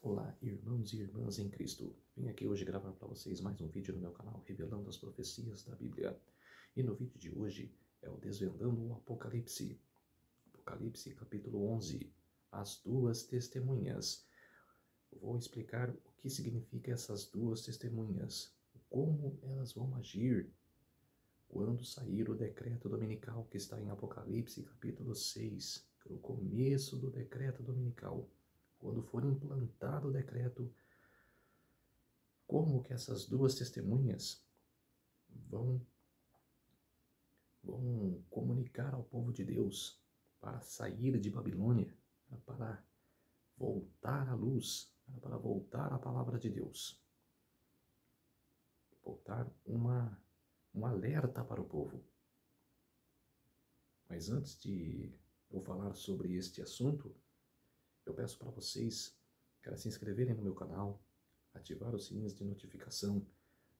Olá, irmãos e irmãs em Cristo. Vim aqui hoje gravar para vocês mais um vídeo no meu canal, revelando as profecias da Bíblia. E no vídeo de hoje é o Desvendando o Apocalipse. Apocalipse capítulo 11, as duas testemunhas. Eu vou explicar o que significa essas duas testemunhas, como elas vão agir quando sair o decreto dominical que está em Apocalipse capítulo 6, que é o começo do decreto dominical. Quando for implantado o decreto, como que essas duas testemunhas vão comunicar ao povo de Deus para sair de Babilônia, para voltar à luz, para voltar à palavra de Deus. Voltar um alerta para o povo. Mas antes de eu falar sobre este assunto, eu peço para vocês que se inscreverem no meu canal, ativar os sininhos de notificação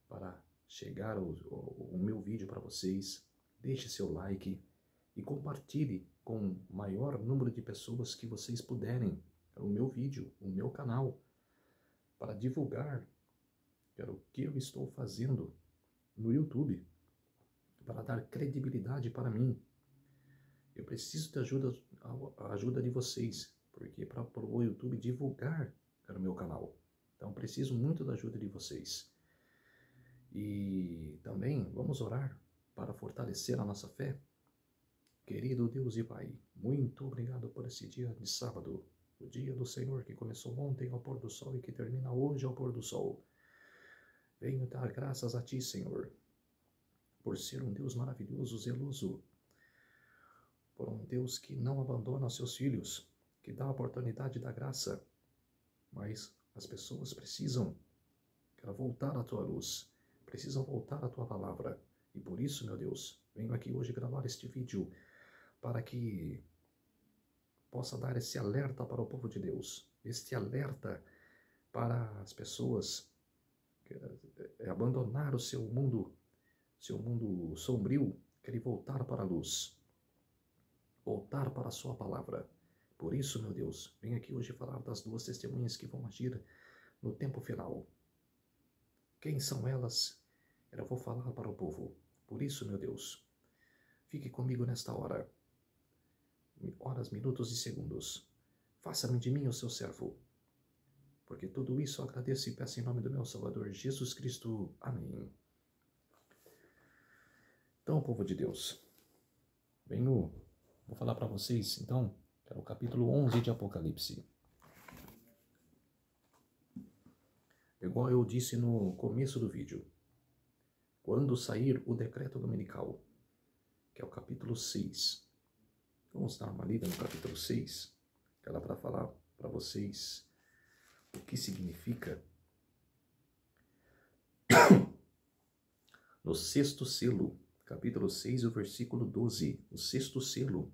para chegar o meu vídeo para vocês. Deixe seu like e compartilhe com o maior número de pessoas que vocês puderem o meu vídeo, o meu canal, para divulgar o que eu estou fazendo no YouTube, para dar credibilidade para mim. Eu preciso da ajuda de vocês, porque para o YouTube divulgar o meu canal. Então preciso muito da ajuda de vocês. E também vamos orar para fortalecer a nossa fé. Querido Deus e Pai, muito obrigado por esse dia de sábado, o dia do Senhor que começou ontem ao pôr do sol e que termina hoje ao pôr do sol. Venho dar graças a Ti, Senhor, por ser um Deus maravilhoso, zeloso, por um Deus que não abandona os seus filhos, que dá a oportunidade da graça, mas as pessoas precisam voltar à Tua luz, precisam voltar à Tua palavra. E por isso, meu Deus, venho aqui hoje gravar este vídeo para que possa dar esse alerta para o povo de Deus, este alerta para as pessoas abandonar o seu mundo sombrio, querer voltar para a luz, voltar para a Sua palavra. Por isso, meu Deus, venho aqui hoje falar das duas testemunhas que vão agir no tempo final. Quem são elas? Eu vou falar para o povo. Por isso, meu Deus, fique comigo nesta hora. Horas, minutos e segundos. Faça-me de mim o seu servo. Porque tudo isso eu agradeço e peço em nome do meu Salvador Jesus Cristo. Amém. Então, povo de Deus, vou falar para vocês, então, que é o capítulo 11 de Apocalipse. Igual eu disse no começo do vídeo, quando sair o decreto dominical, que é o capítulo 6, vamos dar uma lida no capítulo 6, que era para falar para vocês o que significa no sexto selo, capítulo 6, o versículo 12, o sexto selo.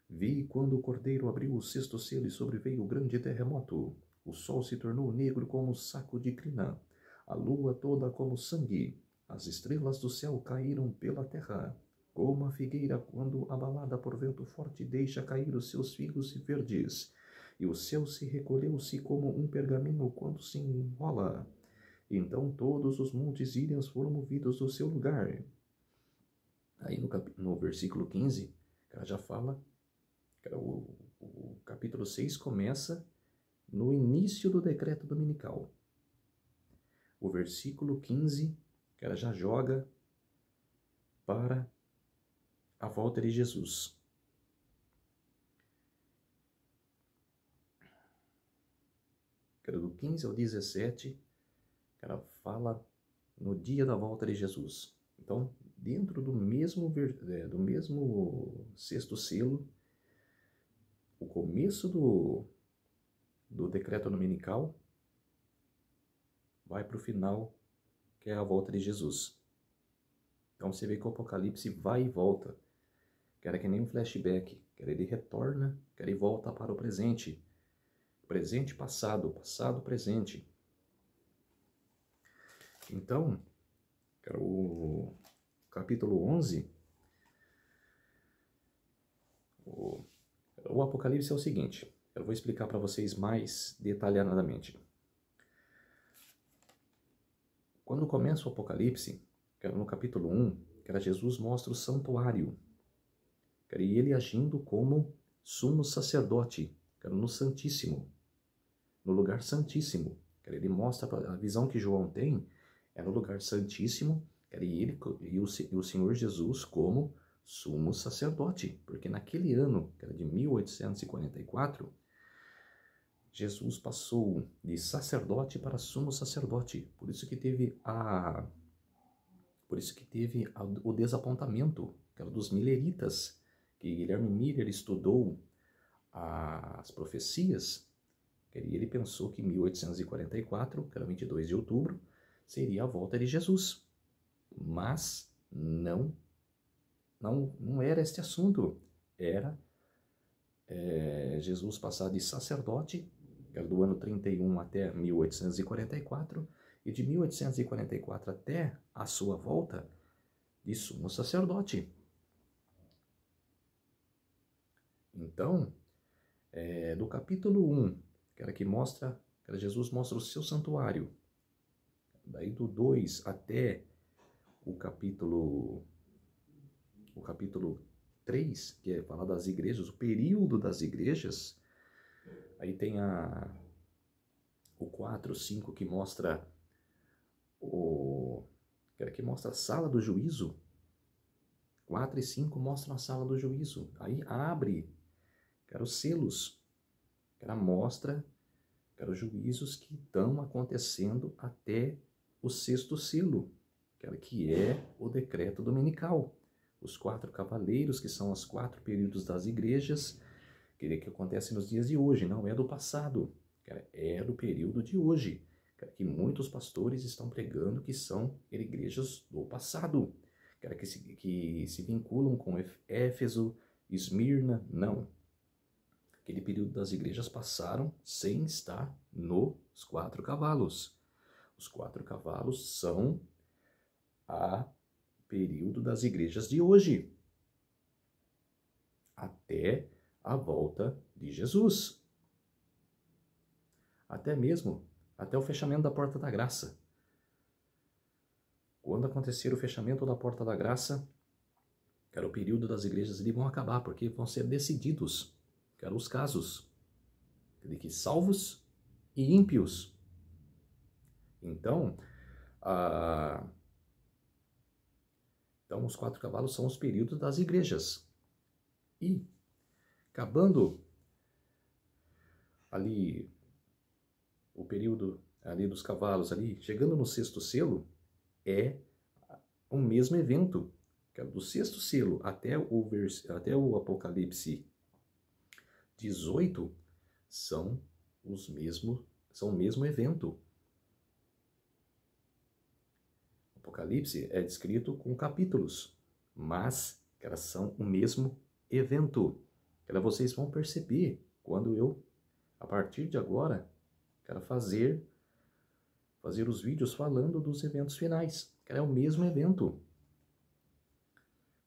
Vi quando o cordeiro abriu o sexto selo e sobreveio o grande terremoto. O sol se tornou negro como um saco de crina, a lua toda como sangue, as estrelas do céu caíram pela terra, como a figueira quando abalada por vento forte deixa cair os seus figos verdes, e o céu se recolheu-se como um pergaminho quando se enrola. Então todos os montes írios foram movidos do seu lugar. Aí no versículo 15, ela já fala, o capítulo 6 começa no início do decreto dominical. O versículo 15, que ela já joga para a volta de Jesus. Que era do 15 ao 17, que ela fala no dia da volta de Jesus. Então, dentro do mesmo sexto selo, o começo do decreto dominical vai para o final, que é a volta de Jesus. Então você vê que o Apocalipse vai e volta, que era que nem um flashback, que ele retorna, que ele volta para o presente, presente, passado, passado, presente. Então, o capítulo 11, o Apocalipse é o seguinte, Eu vou explicar para vocês mais detalhadamente. Quando começa o Apocalipse, que era no capítulo 1, que era Jesus mostra o santuário, e ele agindo como sumo sacerdote, que era no Santíssimo, no lugar santíssimo. Ele mostra a visão que João tem, é no lugar santíssimo, e ele e o Senhor Jesus como sumo sacerdote, porque naquele ano, que era de 1844, Jesus passou de sacerdote para sumo sacerdote. Por isso que teve o desapontamento, que era dos mileritas, que Guilherme Miller estudou as profecias, e ele pensou que 1844, que era 22 de outubro, seria a volta de Jesus. Mas não era este assunto. Era Jesus passar de sacerdote, que era do ano 31 até 1844, e de 1844 até a sua volta de sumo sacerdote. Então, do capítulo 1, que era Jesus mostra o seu santuário, daí do 2 até o capítulo 3, que é falar das igrejas, o período das igrejas. Aí tem o 4, 5, que mostra que mostra a sala do juízo. 4 e 5 mostram a sala do juízo. Aí abre, os selos, mostra, os juízos que estão acontecendo até o 6º selo, que é o decreto dominical. Os 4 cavaleiros, que são os 4 períodos das igrejas, que acontecem nos dias de hoje, não é do passado, é do período de hoje, que muitos pastores estão pregando que são igrejas do passado, que se vinculam com Éfeso, Esmirna. Não. Aquele período das igrejas passaram sem estar nos 4 cavalos. Os 4 cavalos são o período das igrejas de hoje, até a volta de Jesus. Até o fechamento da Porta da Graça. Quando acontecer o fechamento da Porta da Graça, o período das igrejas, eles vão acabar, porque vão ser decididos, os casos de que salvos e ímpios. Então, os 4 cavalos são os períodos das igrejas. E, acabando ali o período ali dos cavalos, ali, chegando no 6º selo, é o mesmo evento, do 6º selo até o Apocalipse 18, são o mesmo evento. O Apocalipse é descrito com capítulos, mas são o mesmo evento. Vocês vão perceber quando eu, a partir de agora, fazer os vídeos falando dos eventos finais. É o mesmo evento.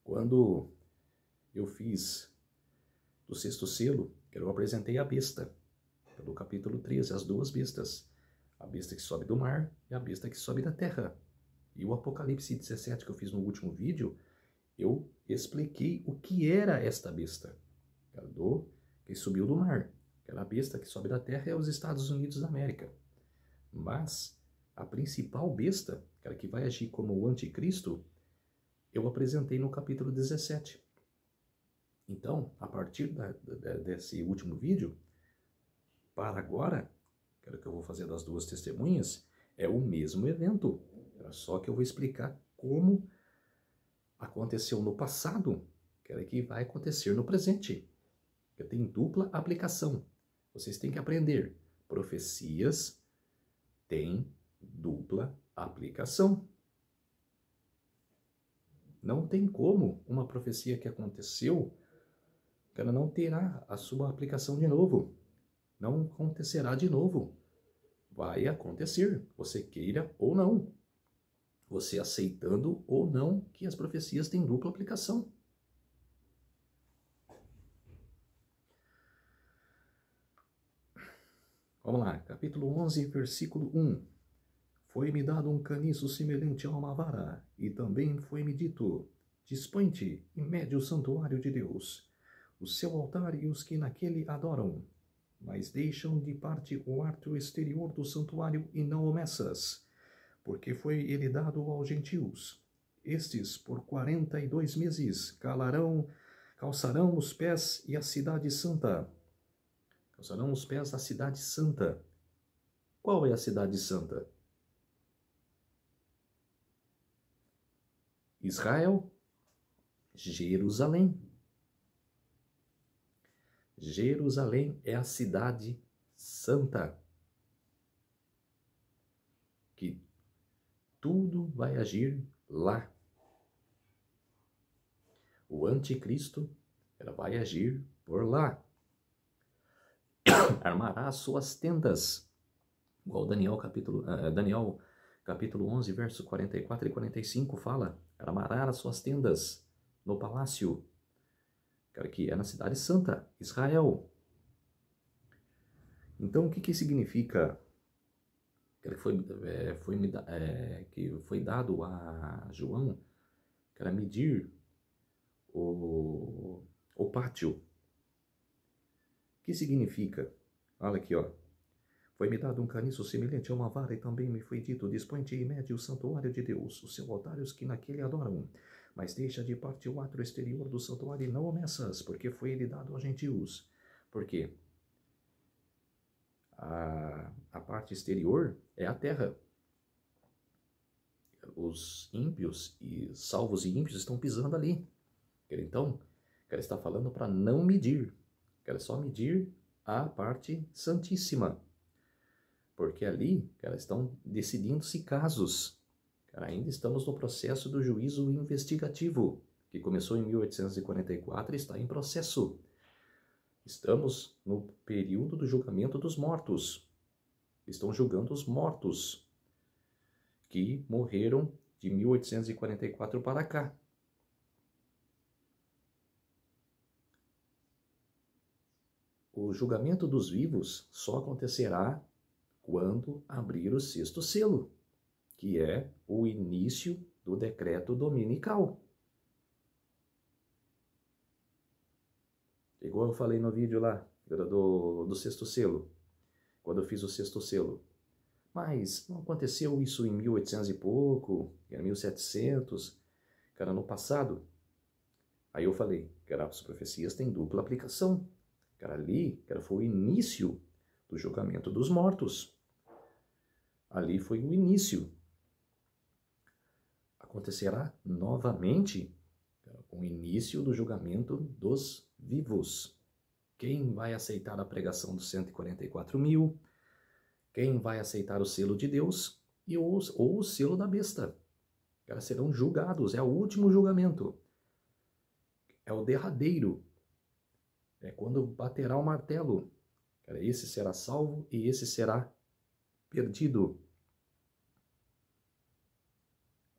Quando eu fiz do 6º selo, eu apresentei a besta, do capítulo 13, as 2 bestas. A besta que sobe do mar e a besta que sobe da terra. E o Apocalipse 17, que eu fiz no último vídeo, eu expliquei o que era esta besta. Que subiu do mar. A besta que sobe da terra é os Estados Unidos da América. Mas a principal besta, que vai agir como o anticristo, eu apresentei no capítulo 17. Então, a partir desse último vídeo, para agora, que eu vou fazer das 2 testemunhas, é o mesmo evento. Só que eu vou explicar como aconteceu no passado, que vai acontecer no presente. Tem dupla aplicação. Vocês têm que aprender. Profecias têm dupla aplicação. Não tem como uma profecia que aconteceu, ela não terá a sua aplicação de novo. Não acontecerá de novo. Vai acontecer, você queira ou não. Você aceitando ou não que as profecias têm dupla aplicação. Vamos lá, capítulo 11, versículo 1. Foi-me dado um caniço semelhante a uma vara, e também foi-me dito: dispõe-te e mede o santuário de Deus, o seu altar e os que naquele adoram. Mas deixam de parte o átrio exterior do santuário e não o meças, porque foi ele dado aos gentios. Estes, por 42 meses, calçarão os pés e a cidade santa. Calçarão os pés da cidade santa. Qual é a cidade santa? Israel, Jerusalém. Jerusalém é a cidade santa, que tudo vai agir lá. O anticristo vai agir por lá. Armará as suas tendas, igual Daniel capítulo 11, verso 44 e 45 fala: armará as suas tendas no palácio, que é na cidade santa, Israel. Então, o que significa que foi dado a João, que era medir o pátio? O que significa? Olha aqui, ó. Foi-me dado um caniço semelhante a uma vara, e também me foi dito: dispõe-te e mede o santuário de Deus, os seus altários que naquele adoram. Mas deixa de parte o átrio exterior do santuário e não o meças, porque foi ele dado aos gentios. Por quê? A parte exterior é a terra. Os ímpios, e salvos e ímpios, estão pisando ali. Então, ele está falando para não medir. Quero só medir a parte santíssima. Porque ali, estão decidindo-se casos. Ainda estamos no processo do juízo investigativo, que começou em 1844 e está em processo. Estamos no período do julgamento dos mortos. Estão julgando os mortos que morreram de 1844 para cá. O julgamento dos vivos só acontecerá quando abrir o sexto selo, que é o início do decreto dominical. Igual eu falei no vídeo lá, do sexto selo, quando eu fiz o sexto selo. Mas não aconteceu isso em 1800 e pouco, em 1700, no passado. Aí eu falei, as profecias têm dupla aplicação. Ali, foi o início do julgamento dos mortos. Ali foi o início. Acontecerá novamente com o início do julgamento dos vivos. Quem vai aceitar a pregação dos 144 mil? Quem vai aceitar o selo de Deus ou o selo da besta? Serão julgados, é o último julgamento. É o derradeiro. É quando baterá o martelo. Esse será salvo e esse será perdido.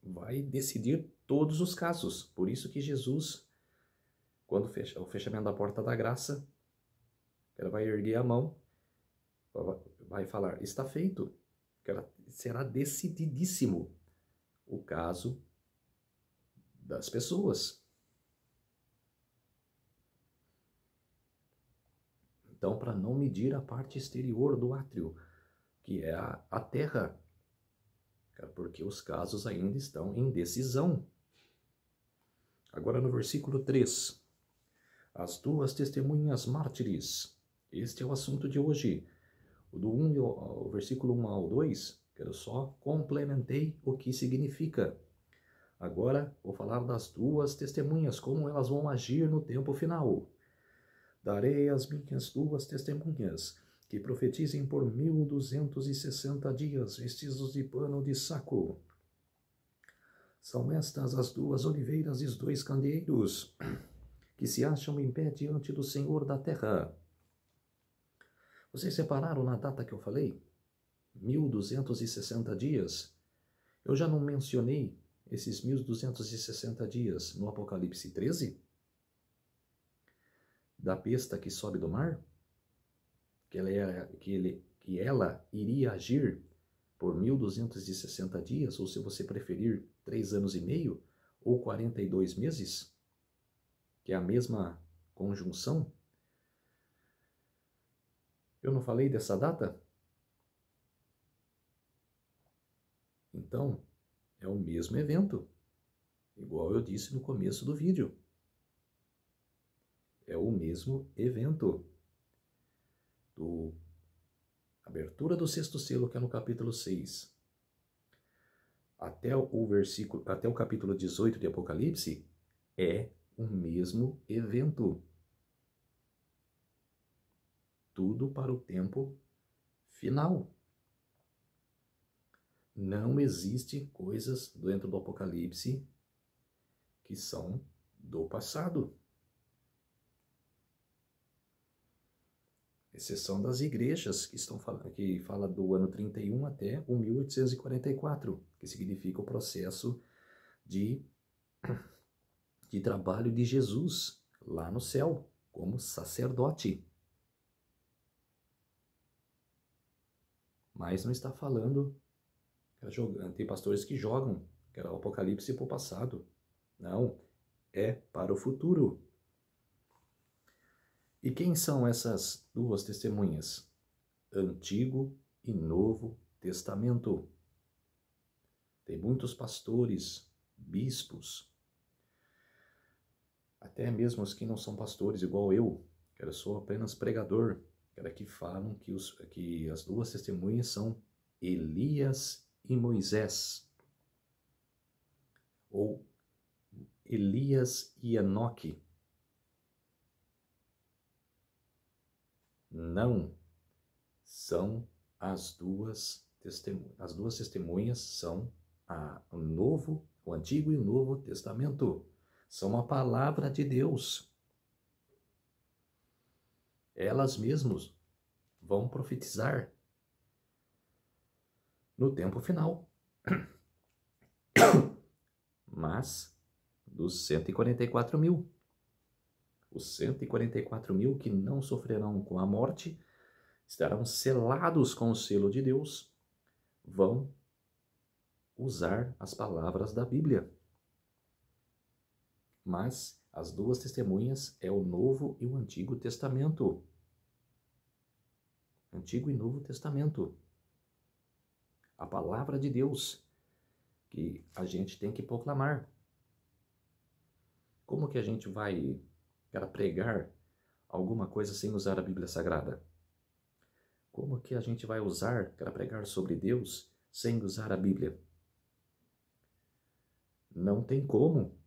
Vai decidir todos os casos. Por isso que Jesus, quando o fechamento da porta da graça, vai erguer a mão, vai falar: está feito. Será decididíssimo o caso das pessoas. Então, para não medir a parte exterior do átrio, que é a terra, porque os casos ainda estão em decisão. Agora no versículo 3, as duas testemunhas mártires. Este é o assunto de hoje. O versículo 1 ao 2, eu só complementei o que significa. Agora vou falar das duas testemunhas, como elas vão agir no tempo final. Darei as minhas duas testemunhas, que profetizem por 1260 dias, vestidos de pano de saco. São estas as duas oliveiras e os dois candeeiros, que se acham em pé diante do Senhor da terra. Vocês separaram na data que eu falei? 1260 dias. Eu já não mencionei esses 1260 dias no Apocalipse 13? Da besta que sobe do mar? Que ele que ela iria agir por 1260 dias, ou se você preferir, 3 anos e meio, ou 42 meses, que é a mesma conjunção. Eu não falei dessa data? Então, é o mesmo evento, igual eu disse no começo do vídeo. É o mesmo evento do abertura do sexto selo, que é no capítulo 6, até o capítulo 18 de Apocalipse, é o mesmo evento. Tudo para o tempo final. Não existe coisas dentro do Apocalipse que são do passado. Exceção das igrejas que fala do ano 31 até o 1844, que significa o processo de trabalho de Jesus lá no céu, como sacerdote. Mas não está falando, tem pastores que jogam, que era o Apocalipse para o passado. Não, é para o futuro. E quem são essas duas testemunhas? Antigo e Novo Testamento. Tem muitos pastores, bispos, até mesmo os que não são pastores, igual eu, que eu sou apenas pregador, que falam que as duas testemunhas são Elias e Moisés, ou Elias e Enoque. Não, são as duas testemunhas. As duas testemunhas são o Antigo e o Novo Testamento. São a palavra de Deus. Elas mesmas vão profetizar no tempo final. Mas dos 144 mil. Os 144 mil que não sofrerão com a morte, estarão selados com o selo de Deus, vão usar as palavras da Bíblia. Mas as duas testemunhas é o Novo e o Antigo Testamento. Antigo e Novo Testamento. A palavra de Deus que a gente tem que proclamar. Como que a gente vai pregar alguma coisa sem usar a Bíblia Sagrada? Como que a gente vai usar para pregar sobre Deus sem usar a Bíblia? Não tem como.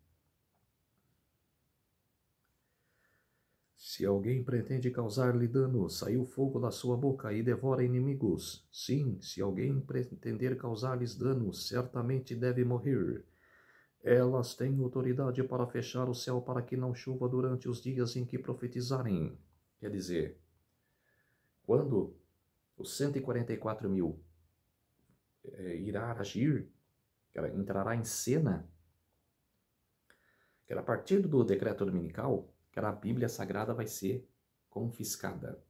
Se alguém pretende causar-lhe dano, saiu fogo da sua boca e devora inimigos. Sim, se alguém pretender causar-lhes dano, certamente deve morrer. Elas têm autoridade para fechar o céu para que não chova durante os dias em que profetizarem. Quer dizer, quando os 144 mil irá agir, entrará em cena, a partir do decreto dominical, a Bíblia Sagrada vai ser confiscada.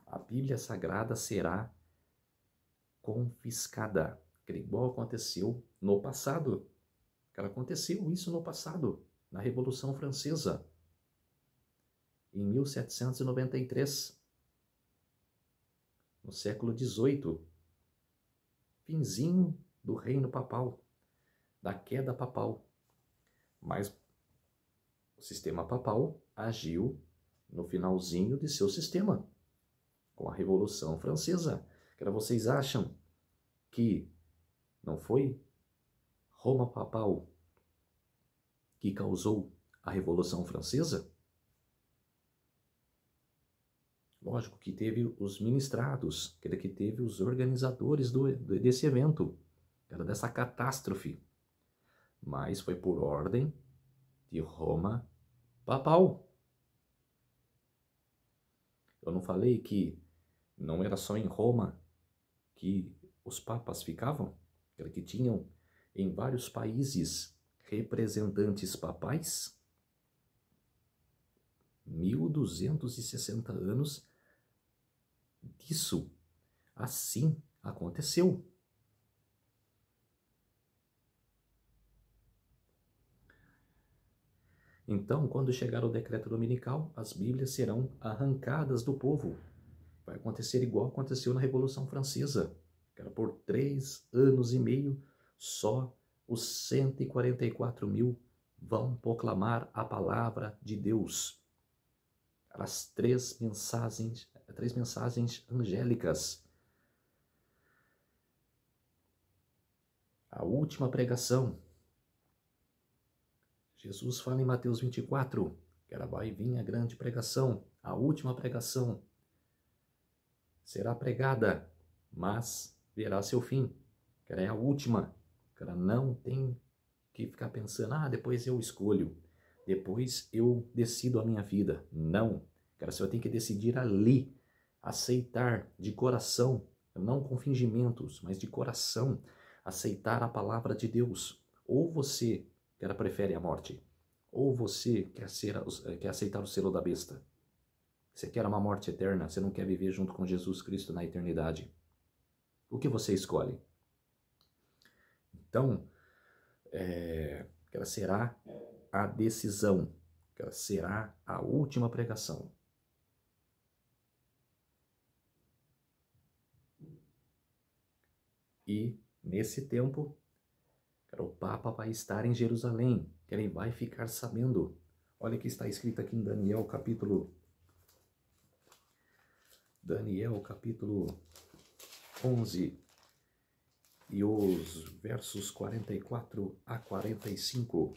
A Bíblia Sagrada será confiscada, igual aconteceu no passado. Aconteceu isso no passado, na Revolução Francesa, em 1793, no século XVIII, finzinho do reino papal, da queda papal. Mas o sistema papal agiu no finalzinho de seu sistema, com a Revolução Francesa. Vocês acham que não foi Roma papal que causou a Revolução Francesa? Lógico que teve os ministrados, que teve os organizadores desse evento, dessa catástrofe. Mas foi por ordem de Roma papal. Eu não falei que não era só em Roma que os papas ficavam? Que tinham em vários países representantes papais? 1260 anos disso. Assim aconteceu. Então, quando chegar o decreto dominical, as Bíblias serão arrancadas do povo. Vai acontecer igual aconteceu na Revolução Francesa, que era por 3 anos e meio, só os 144 mil vão proclamar a palavra de Deus. As três mensagens angélicas. A última pregação. Jesus fala em Mateus 24, que ela vai vir a grande pregação, a última pregação. Será pregada, mas verá seu fim. Que ela é a última. Que ela não tem que ficar pensando, depois eu escolho. Depois eu decido a minha vida. Não. Que ela só tem que decidir ali. Aceitar de coração, não com fingimentos, mas de coração, aceitar a palavra de Deus. Ou você que ela prefere a morte, ou você quer aceitar o selo da besta. Você quer uma morte eterna, você não quer viver junto com Jesus Cristo na eternidade. O que você escolhe? Então, ela será a decisão, ela será a última pregação. E, nesse tempo, o Papa vai estar em Jerusalém, que ele vai ficar sabendo. Olha o que está escrito aqui em Daniel, capítulo 11, e os versos 44 a 45.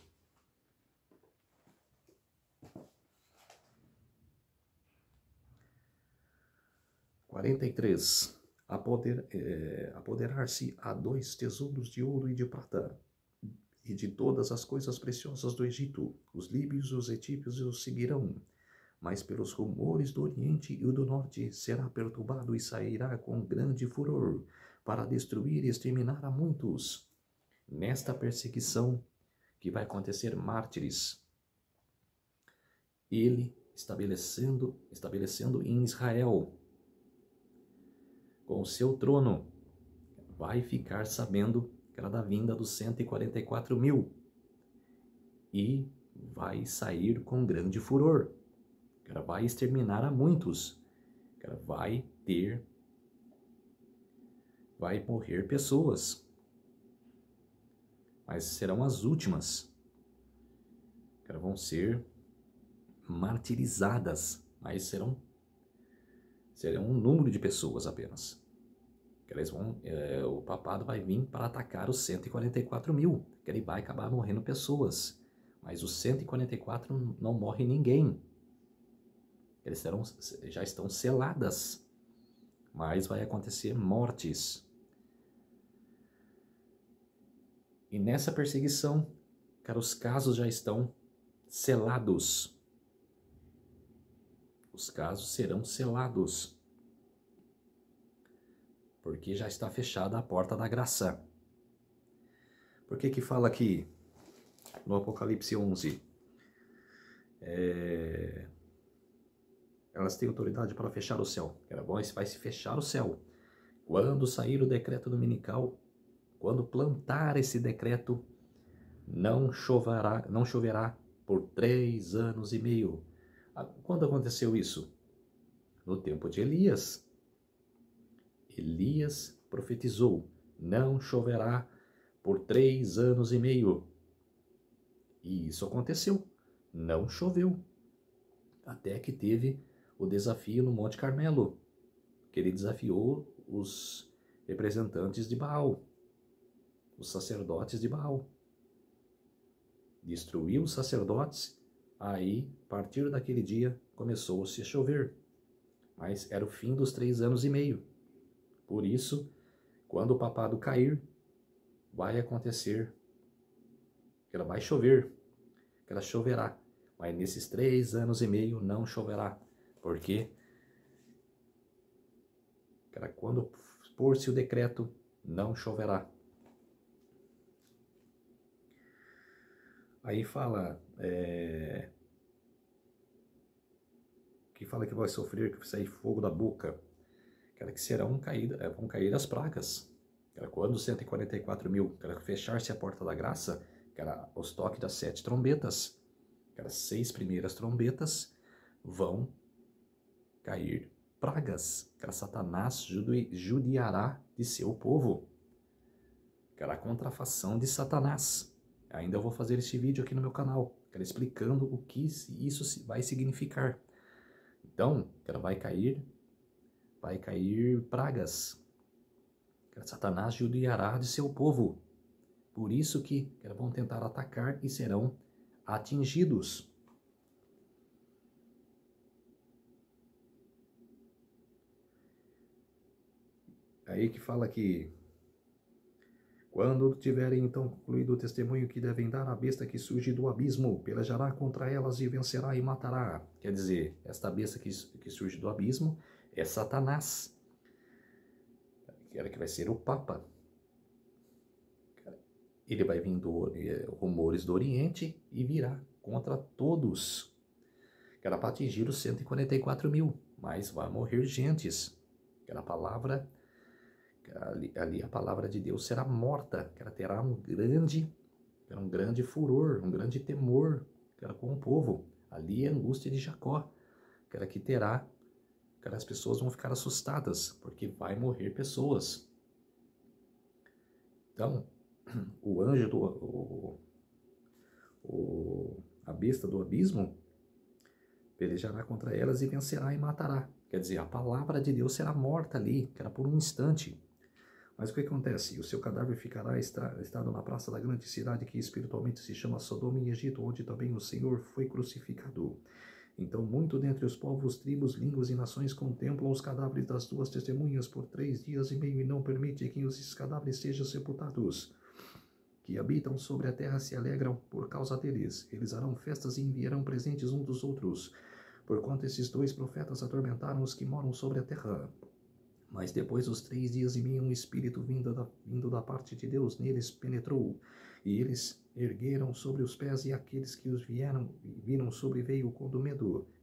Apoderar-se a 2 tesouros de ouro e de prata, e de todas as coisas preciosas do Egito. Os líbios, os etíopes os seguirão, mas pelos rumores do Oriente e do Norte será perturbado e sairá com grande furor, para destruir e exterminar a muitos. Nesta perseguição que vai acontecer mártires, ele estabelecendo em Israel, com o seu trono, vai ficar sabendo que era da vinda dos 144 mil e vai sair com grande furor. Que ela vai exterminar a muitos. Que ela vai morrer pessoas. Mas serão as últimas. Que elas vão ser martirizadas, mas serão um número de pessoas apenas. Que eles vão, o papado vai vir para atacar os 144 mil, que ele vai acabar morrendo pessoas. Mas os 144 não morre ninguém. Eles já estão seladas, mas vai acontecer mortes. E nessa perseguição, cara, os casos já estão selados. Os casos serão selados, porque já está fechada a porta da graça. Por que fala aqui no Apocalipse 11? Elas têm autoridade para fechar o céu. Vai se fechar o céu. Quando sair o decreto dominical, quando plantar esse decreto, não choverá por 3 anos e meio. Quando aconteceu isso? No tempo de Elias. Elias profetizou, não choverá por 3 anos e meio. E isso aconteceu, não choveu. Até que teve o desafio no Monte Carmelo, que ele desafiou os representantes de Baal, os sacerdotes de Baal. Destruiu os sacerdotes, aí, a partir daquele dia, começou-se a chover. Mas era o fim dos 3 anos e meio. Por isso, quando o papado cair, vai acontecer que ela vai chover, que ela choverá. Mas nesses 3 anos e meio não choverá. Porque quando pôr-se o decreto, não choverá. Aí fala que vai sofrer, que vai sair fogo da boca. que serão caídas, vão cair as pragas. Quando 144.000 fechar-se a porta da graça, os toques das 7 trombetas, as 6 primeiras trombetas, vão cair pragas. Satanás judiará de seu povo. A contrafação de Satanás. Ainda vou fazer esse vídeo aqui no meu canal, explicando o que isso vai significar. Então, vai cair pragas. Satanás judiará de seu povo. Por isso que vão tentar atacar e serão atingidos. Aí que fala que quando tiverem então concluído o testemunho que devem dar à besta que surge do abismo, pelejará contra elas e vencerá e matará. Quer dizer, esta besta que surge do abismo é Satanás, que vai ser o Papa. Ele vai vir rumores do Oriente e virá contra todos. Para atingir os 144.000, mas vai morrer gentes. A palavra, ali a palavra de Deus será morta. Terá um grande furor, um grande temor com o povo. Ali é a angústia de Jacó. Que terá, as pessoas vão ficar assustadas, porque vai morrer pessoas. Então, o anjo a besta do abismo pelejará contra elas e vencerá e matará. Quer dizer, a palavra de Deus será morta ali, por um instante. Mas o que acontece? O seu cadáver ficará estado na praça da grande cidade que espiritualmente se chama Sodoma e Egito, onde também o Senhor foi crucificado. Então, muito dentre os povos, tribos, línguas e nações contemplam os cadáveres das 2 testemunhas por 3 dias e meio e não permitem que os cadáveres sejam sepultados. Que habitam sobre a terra se alegram por causa deles. Eles harão festas e enviarão presentes uns dos outros, porquanto esses 2 profetas atormentaram os que moram sobre a terra. Mas depois dos 3 dias e meio, um espírito vindo da parte de Deus neles penetrou, e eles ergueram sobre os pés, e aqueles que os viram sobreveio com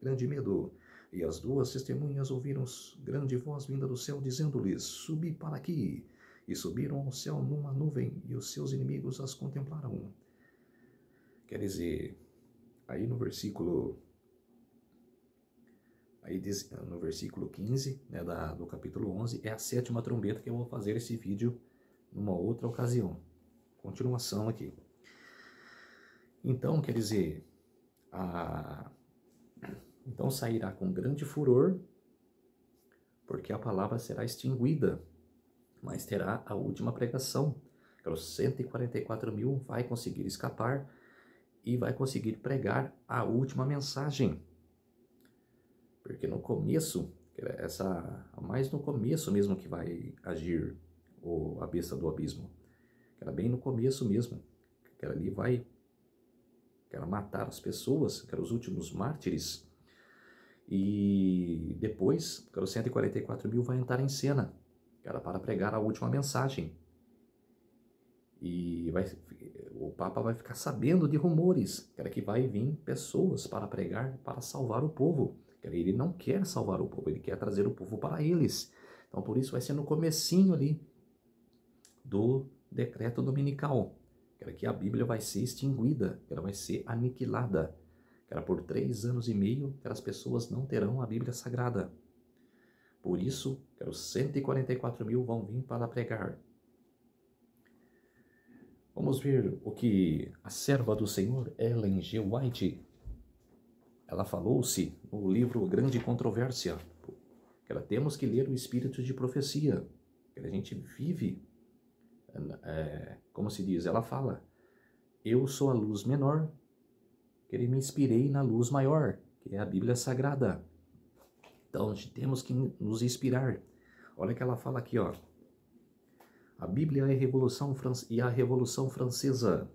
grande medo. E as 2 testemunhas ouviram grande voz vinda do céu, dizendo-lhes: subi para aqui. E subiram ao céu numa nuvem, e os seus inimigos as contemplaram. Quer dizer, aí no versículo 15, do capítulo 11, é a 7ª trombeta, que eu vou fazer esse vídeo numa outra ocasião. Continuação aqui. Então, quer dizer, então sairá com grande furor, porque a palavra será extinguida, mas terá a última pregação. Os 144.000 vai conseguir escapar e vai conseguir pregar a última mensagem. Porque no começo, mais no começo mesmo que vai agir a besta do abismo. Bem no começo mesmo. Ali vai matar as pessoas, os últimos mártires. E depois, os 144.000 vai entrar em cena, para pregar a última mensagem. E o Papa vai ficar sabendo de rumores, que vai vir pessoas para pregar, para salvar o povo. Ele não quer salvar o povo, ele quer trazer o povo para eles. Então, por isso vai ser no comecinho ali do decreto dominical, que a Bíblia vai ser extinguida, que ela vai ser aniquilada, por 3 anos e meio, as pessoas não terão a Bíblia Sagrada. Por isso, os 144.000 vão vir para pregar. Vamos ver o que a serva do Senhor, Ellen G. White, ela falou-se no livro Grande Controvérsia, que temos que ler o espírito de profecia, que a gente vive, como se diz, ela fala: eu sou a luz menor, que me inspirei na luz maior, que é a Bíblia Sagrada. Então, temos que nos inspirar. Olha o que ela fala aqui, ó. A Bíblia é a Revolução Francesa.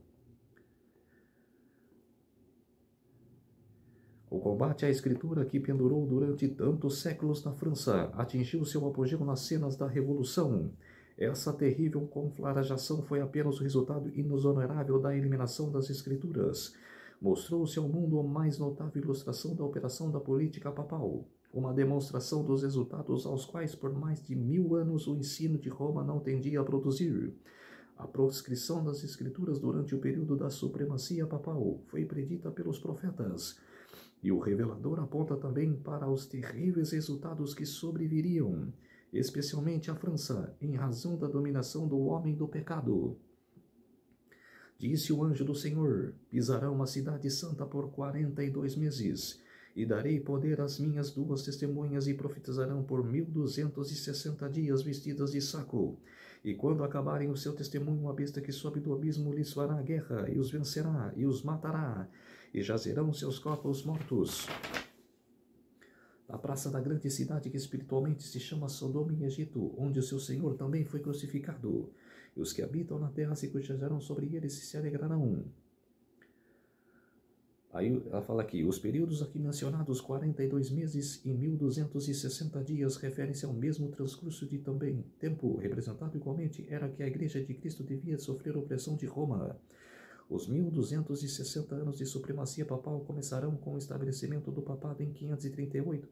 O combate à escritura, que pendurou durante tantos séculos na França, atingiu seu apogeu nas cenas da Revolução. Essa terrível conflagração foi apenas o resultado inexorável da eliminação das escrituras. Mostrou-se ao mundo a mais notável ilustração da operação da política papal. uma demonstração dos resultados aos quais por mais de 1000 anos o ensino de Roma não tendia a produzir. A proscrição das escrituras durante o período da supremacia papal foi predita pelos profetas, e o revelador aponta também para os terríveis resultados que sobreviriam, especialmente à França, em razão da dominação do homem do pecado. Disse o anjo do Senhor: pisarão a cidade santa por 42 meses, e darei poder às minhas 2 testemunhas, e profetizarão por 1260 dias vestidas de saco. E quando acabarem o seu testemunho, a besta que sobe do abismo lhes fará guerra, e os vencerá, e os matará, e jazerão seus corpos mortos na praça da grande cidade que espiritualmente se chama Sodoma em Egito, onde o seu Senhor também foi crucificado. E os que habitam na terra se cochejarão sobre eles e se alegrarão. Aí ela fala aqui, os períodos aqui mencionados, 42 meses e 1260 dias, referem-se ao mesmo transcurso de também tempo, representado igualmente, era que a Igreja de Cristo devia sofrer opressão de Roma. Os 1260 anos de supremacia papal começarão com o estabelecimento do papado em 538.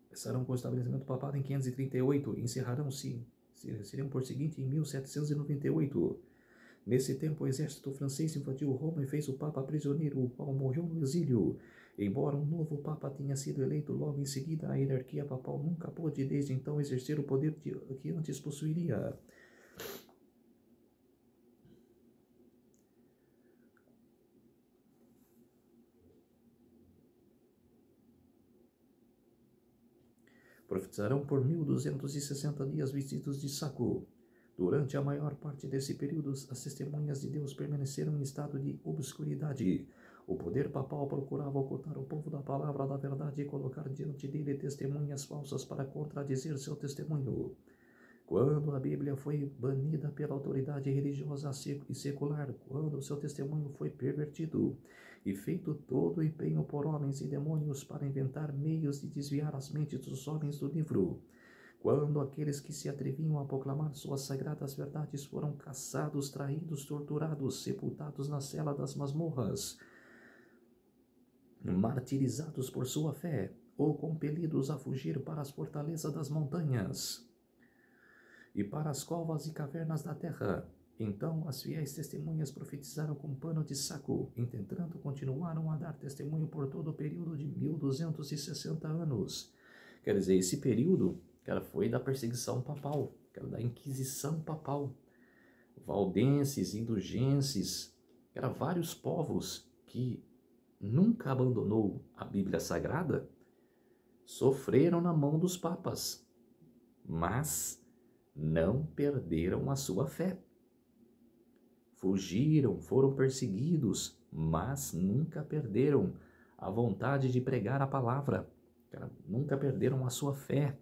Começarão com o estabelecimento do papado em 538 e seriam por seguinte em 1798. Nesse tempo, o exército francês invadiu Roma e fez o Papa prisioneiro, o qual morreu no exílio. Embora um novo Papa tenha sido eleito logo em seguida, a hierarquia papal nunca pôde desde então exercer o poder que antes possuiria. Profetizarão por 1260 dias vestidos de saco. Durante a maior parte desse período, as testemunhas de Deus permaneceram em estado de obscuridade. O poder papal procurava ocultar o povo da palavra da verdade e colocar diante dele testemunhas falsas para contradizer seu testemunho. Quando a Bíblia foi banida pela autoridade religiosa e secular, quando seu testemunho foi pervertido e feito todo o empenho por homens e demônios para inventar meios de desviar as mentes dos homens do livro, quando aqueles que se atreviam a proclamar suas sagradas verdades foram caçados, traídos, torturados, sepultados na cela das masmorras, martirizados por sua fé ou compelidos a fugir para as fortalezas das montanhas e para as covas e cavernas da terra, então as fiéis testemunhas profetizaram com pano de saco, entretanto continuaram a dar testemunho por todo o período de 1260 anos. Quer dizer, esse período foi da perseguição papal, da Inquisição papal. Valdenses, indulgenses, vários povos que nunca abandonou a Bíblia Sagrada, sofreram na mão dos papas, mas não perderam a sua fé. Fugiram, foram perseguidos, mas nunca perderam a vontade de pregar a palavra. Nunca perderam a sua fé.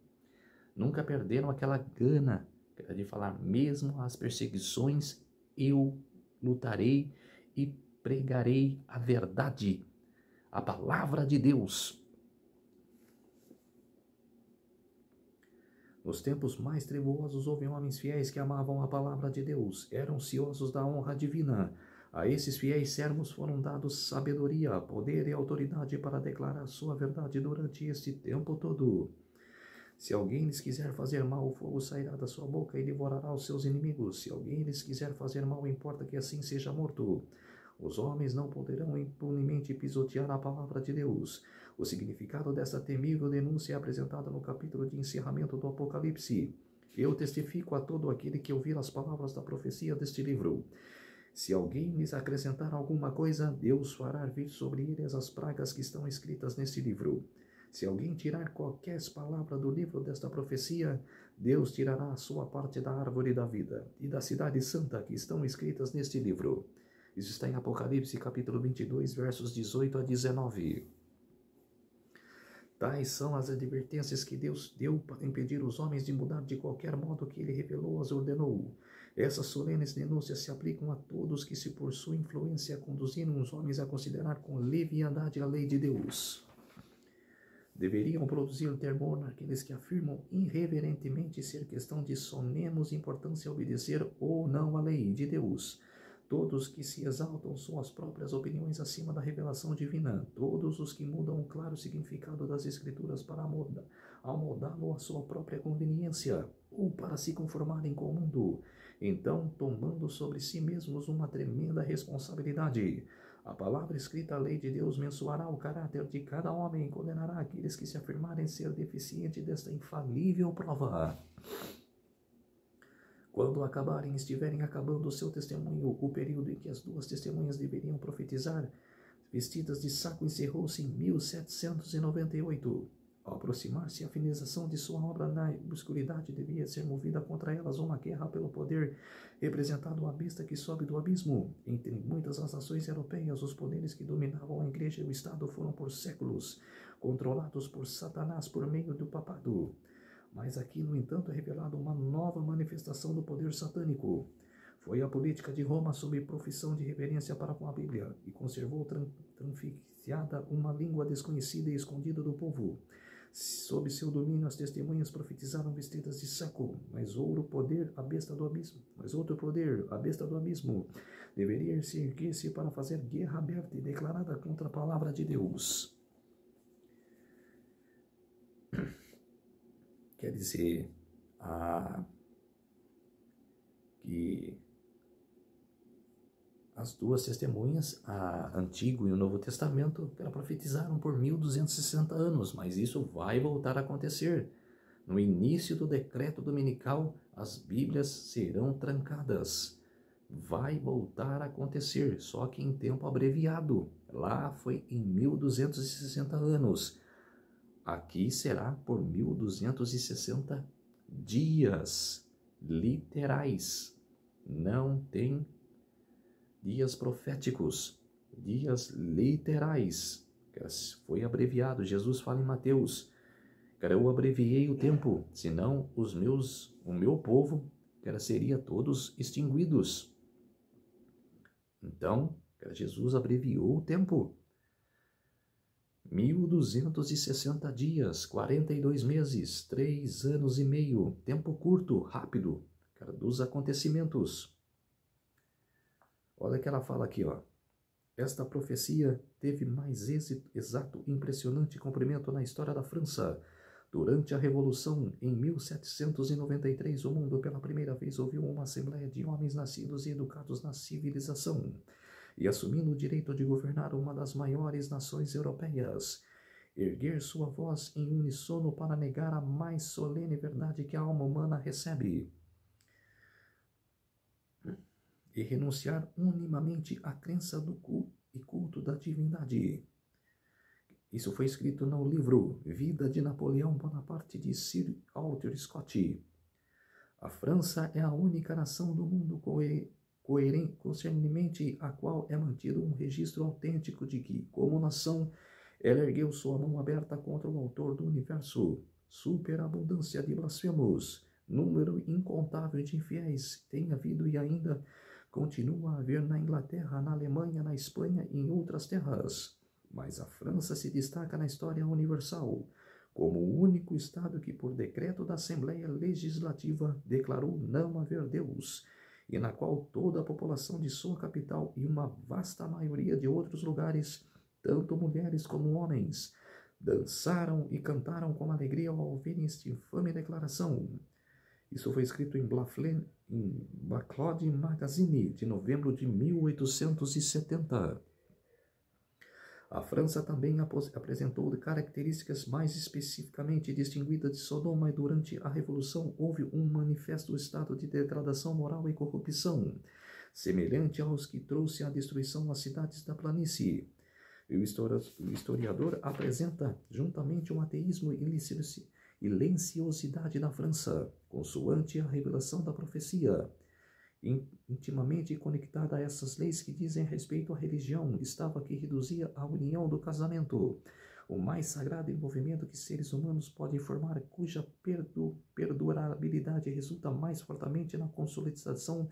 Nunca perderam aquela gana de falar, mesmo as perseguições, eu lutarei e pregarei a verdade, a palavra de Deus. Nos tempos mais trevosos houve homens fiéis que amavam a palavra de Deus, eram ansiosos da honra divina. A esses fiéis servos foram dados sabedoria, poder e autoridade para declarar sua verdade durante este tempo todo. Se alguém lhes quiser fazer mal, o fogo sairá da sua boca e devorará os seus inimigos. Se alguém lhes quiser fazer mal, importa que assim seja morto. Os homens não poderão impunemente pisotear a palavra de Deus. O significado dessa temível denúncia é apresentado no capítulo de encerramento do Apocalipse. Eu testifico a todo aquele que ouvir as palavras da profecia deste livro. Se alguém lhes acrescentar alguma coisa, Deus fará vir sobre eles as pragas que estão escritas neste livro. Se alguém tirar qualquer palavra do livro desta profecia, Deus tirará a sua parte da árvore da vida e da cidade santa que estão escritas neste livro. Isso está em Apocalipse capítulo 22, versos 18 a 19. Tais são as advertências que Deus deu para impedir os homens de mudar de qualquer modo que Ele revelou as ordenou. Essas solenes denúncias se aplicam a todos que, se por sua influência conduziram os homens a considerar com leviandade a lei de Deus. Deveriam produzir temor naqueles que afirmam irreverentemente ser questão de sonemos importância obedecer ou não à lei de Deus. Todos que se exaltam suas próprias opiniões acima da revelação divina, todos os que mudam o claro significado das Escrituras para amoldá-lo à sua própria conveniência, ou para se conformarem com o mundo, então tomando sobre si mesmos uma tremenda responsabilidade. A palavra escrita, a lei de Deus, mensurará o caráter de cada homem e condenará aqueles que se afirmarem ser deficientes desta infalível prova. Quando estiverem acabando o seu testemunho, o período em que as duas testemunhas deveriam profetizar, vestidas de saco, encerrou-se em 1798. Ao aproximar-se a finalização de sua obra, na obscuridade devia ser movida contra elas uma guerra pelo poder representado a besta que sobe do abismo. Entre muitas das nações europeias, os poderes que dominavam a igreja e o Estado foram por séculos controlados por Satanás por meio do papado. Mas aqui, no entanto, é revelada uma nova manifestação do poder satânico. Foi a política de Roma sob profissão de reverência para com a Bíblia e conservou transfixiada uma língua desconhecida e escondida do povo. Sob seu domínio, as testemunhas profetizaram vestidas de saco, mas outro poder, a besta do abismo, deveria se erguer-se para fazer guerra aberta e declarada contra a palavra de Deus. Quer dizer, que as duas testemunhas, o Antigo e o Novo Testamento, profetizaram por 1260 anos, mas isso vai voltar a acontecer. No início do decreto dominical, as Bíblias serão trancadas. Vai voltar a acontecer, só que em tempo abreviado. Lá foi em 1260 anos. Aqui será por 1260 dias literais. Não tem dias proféticos, dias literais. Foi abreviado. Jesus fala em Mateus: eu abreviei o tempo, senão o meu povo seria todos extinguidos. Então, Jesus abreviou o tempo. 1260 dias, 42 meses, 3 anos e meio, tempo curto, rápido, dos acontecimentos. Olha o que ela fala aqui, ó. Esta profecia teve mais exato e impressionante cumprimento na história da França. Durante a Revolução, em 1793, o mundo pela primeira vez ouviu uma assembleia de homens nascidos e educados na civilização e assumindo o direito de governar uma das maiores nações europeias, erguer sua voz em uníssono para negar a mais solene verdade que a alma humana recebe e renunciar unanimemente à crença do culto da divindade. Isso foi escrito no livro Vida de Napoleão Bonaparte, de Sir Walter Scott. A França é a única nação do mundo concernentemente a qual é mantido um registro autêntico de que, como nação, ela ergueu sua mão aberta contra o autor do universo. Superabundância de blasfemos, número incontável de infiéis tem havido e ainda continua a haver na Inglaterra, na Alemanha, na Espanha e em outras terras. Mas a França se destaca na história universal como o único estado que, por decreto da Assembleia Legislativa, declarou não haver Deus, e na qual toda a população de sua capital e uma vasta maioria de outros lugares, tanto mulheres como homens, dançaram e cantaram com alegria ao ouvirem esta infame declaração. Isso foi escrito em Backlod Magazine, de novembro de 1870. A França também apresentou características mais especificamente distinguidas de Sodoma, e durante a Revolução houve um manifesto estado de degradação moral e corrupção, semelhante aos que trouxe a destruição às cidades da planície. O historiador apresenta juntamente o ateísmo e lenciosidade da França, consoante a revelação da profecia. Intimamente conectada a essas leis que dizem respeito à religião, estava que reduzia a união do casamento, o mais sagrado envolvimento que seres humanos podem formar, cuja perdurabilidade resulta mais fortemente na consolidação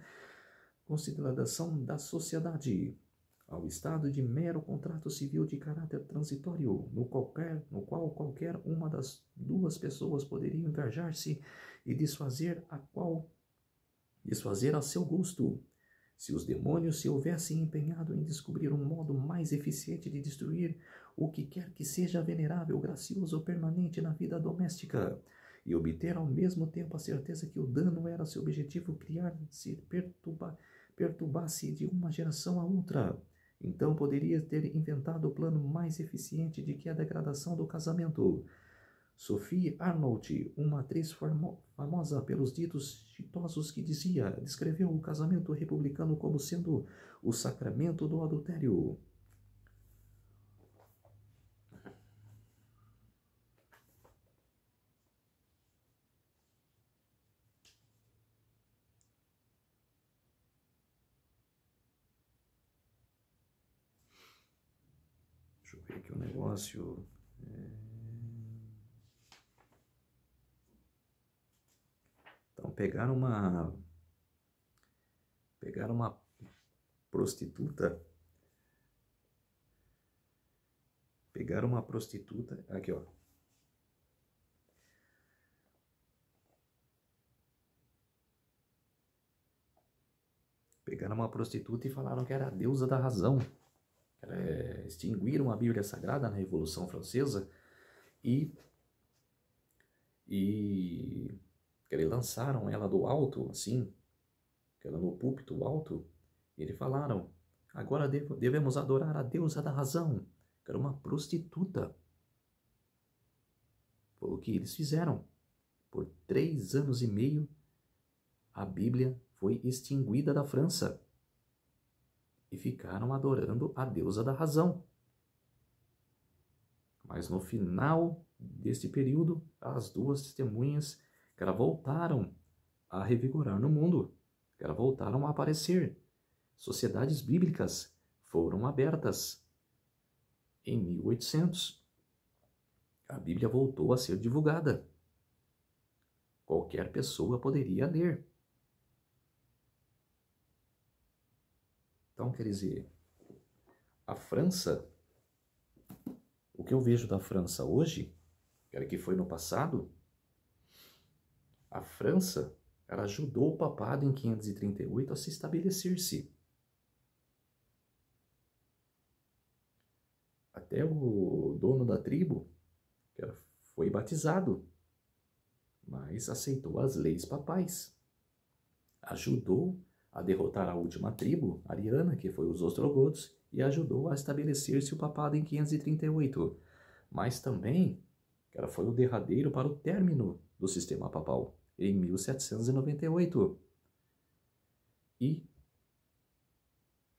da sociedade, ao estado de mero contrato civil de caráter transitório, no qual qualquer uma das duas pessoas poderia engajar-se e desfazer a seu gosto, Se os demônios se houvessem empenhado em descobrir um modo mais eficiente de destruir o que quer que seja venerável, gracioso ou permanente na vida doméstica, e obter ao mesmo tempo a certeza que o dano era seu objetivo criar-se perturbasse de uma geração a outra, então poderia ter inventado o plano mais eficiente de que a degradação do casamento. Sophie Arnold, uma atriz famosa pelos ditos ditosos que descreveu o casamento republicano como sendo o sacramento do adultério. Deixa eu ver aqui o negócio. Então, pegaram uma prostituta. Aqui, ó. Pegaram uma prostituta e falaram que era a deusa da razão. Extinguiram a Bíblia Sagrada na Revolução Francesa e lançaram ela do alto, assim, ela no púlpito alto, e eles falaram: agora devemos adorar a deusa da razão, que era uma prostituta. Foi o que eles fizeram. Por 3 anos e meio, a Bíblia foi extinguida da França. E ficaram adorando a deusa da razão. Mas no final deste período, as duas testemunhas que elas voltaram a revigorar no mundo, que elas voltaram a aparecer. Sociedades bíblicas foram abertas. Em 1800, a Bíblia voltou a ser divulgada. Qualquer pessoa poderia ler. Então, quer dizer, a França, o que eu vejo da França hoje, que foi no passado, a França, ela ajudou o papado em 538 a se estabelecer-se. Até o dono da tribo, foi batizado, mas aceitou as leis papais. Ajudou a derrotar a última tribo, ariana, que foi os ostrogodos, e ajudou a estabelecer-se o papado em 538. Mas também foi o derradeiro para o término do sistema papal, em 1798. E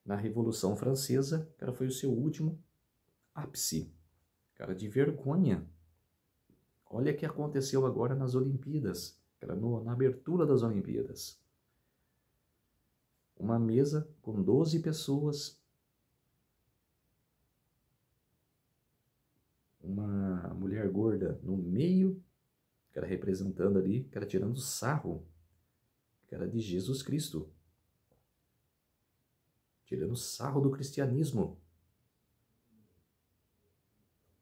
na Revolução Francesa, foi o seu último ápice, de vergonha. Olha o que aconteceu agora nas Olimpíadas, na abertura das Olimpíadas. Uma mesa com 12 pessoas, uma mulher gorda no meio, representando ali, tirando sarro, de Jesus Cristo, tirando sarro do cristianismo.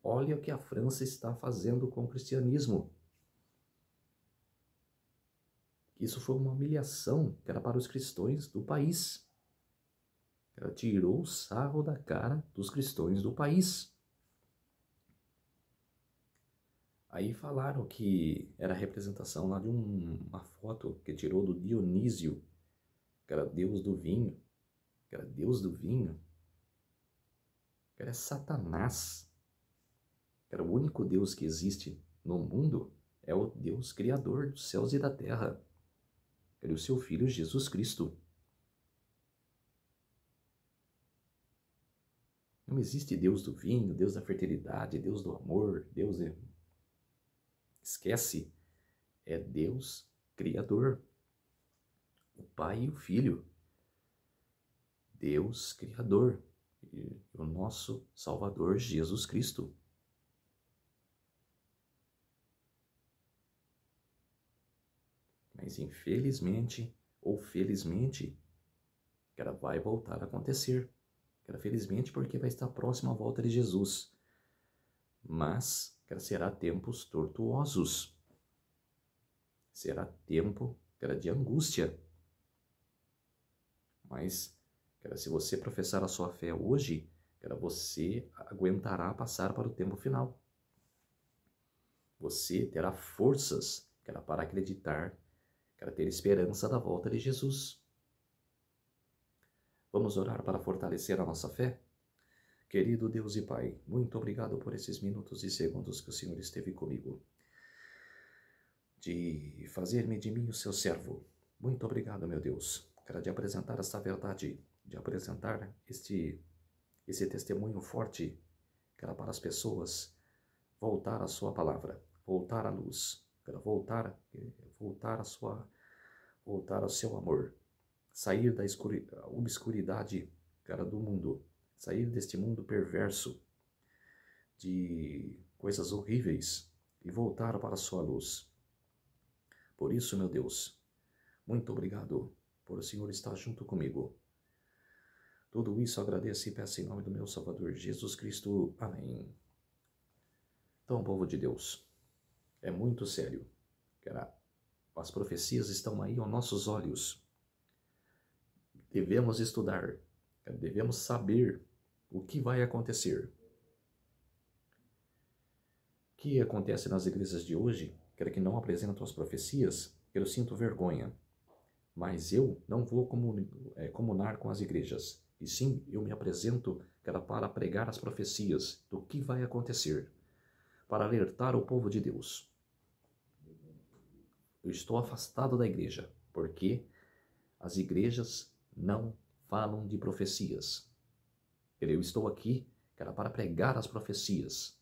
Olha o que a França está fazendo com o cristianismo. Isso foi uma humilhação, para os cristãos do país. Ela tirou o sarro da cara dos cristãos do país. Aí falaram que era a representação lá de uma foto que tirou do Dionísio, que era deus do vinho, que era Satanás, que era o único Deus que existe no mundo, é o Deus criador dos céus e da terra, que era o seu Filho Jesus Cristo. Não existe Deus do vinho, Deus da fertilidade, Deus do amor, Deus é... Esquece, é Deus Criador, o Pai e o Filho, Deus Criador e o nosso Salvador Jesus Cristo. Mas infelizmente ou felizmente, ela vai voltar a acontecer. Felizmente porque vai estar próximo à volta de Jesus. Mas será tempos tortuosos. Será tempo de angústia. Mas, cara, se você professar a sua fé hoje, cara, você aguentará passar para o tempo final. Você terá forças, cara, para acreditar, cara, ter esperança da volta de Jesus. Vamos orar para fortalecer a nossa fé? Querido Deus e Pai, muito obrigado por esses minutos e segundos que o Senhor esteve comigo, de fazer-me de mim o seu servo. Muito obrigado, meu Deus, cara, de apresentar esta verdade, de apresentar esse testemunho forte, cara, para as pessoas voltar à sua palavra, voltar à luz, cara, voltar ao seu amor, sair da obscuridade, cara, do mundo, sair deste mundo perverso de coisas horríveis e voltar para a sua luz. Por isso, meu Deus, muito obrigado por o Senhor estar junto comigo. Tudo isso agradeço e peço em nome do meu Salvador Jesus Cristo. Amém. Então, povo de Deus, é muito sério. As profecias estão aí aos nossos olhos. Devemos estudar, devemos saber o que vai acontecer. O que acontece nas igrejas de hoje, que não apresentam as profecias, eu sinto vergonha. Mas eu não vou comunar com as igrejas, e sim eu me apresento para pregar as profecias do que vai acontecer, para alertar o povo de Deus. Eu estou afastado da igreja, porque as igrejas não falam de profecias. Eu estou aqui, para pregar as profecias.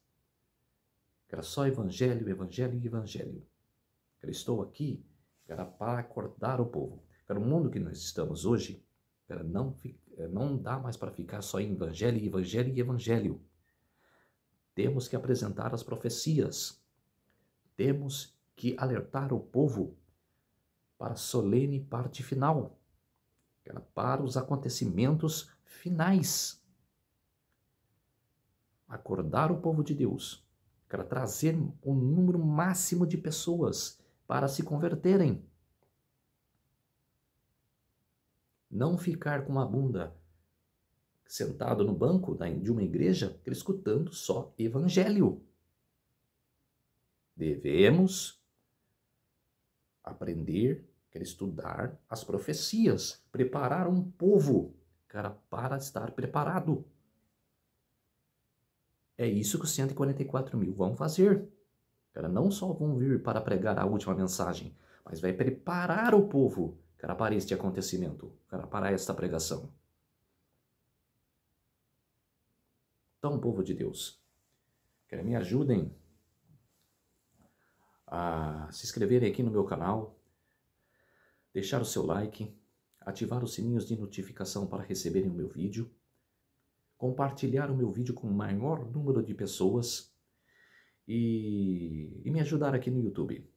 Só evangelho, evangelho e evangelho. Eu estou aqui, para acordar o povo. O mundo que nós estamos hoje, não dá mais para ficar só em evangelho, evangelho e evangelho. Temos que apresentar as profecias. Temos que alertar o povo para a solene parte final, para os acontecimentos finais. Acordar o povo de Deus, trazer um número máximo de pessoas para se converterem. Não ficar com a bunda sentado no banco de uma igreja escutando só evangelho. Devemos aprender, estudar as profecias, preparar um povo, para estar preparado. É isso que os 144 mil vão fazer. Não só vão vir para pregar a última mensagem, mas vai preparar o povo, para este acontecimento, para esta pregação. Então, povo de Deus, me ajudem a se inscreverem aqui no meu canal, deixar o seu like, ativar os sininhos de notificação para receberem o meu vídeo, compartilhar o meu vídeo com o maior número de pessoas e me ajudar aqui no YouTube.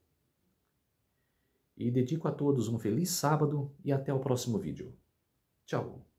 E dedico a todos um feliz sábado e até o próximo vídeo. Tchau!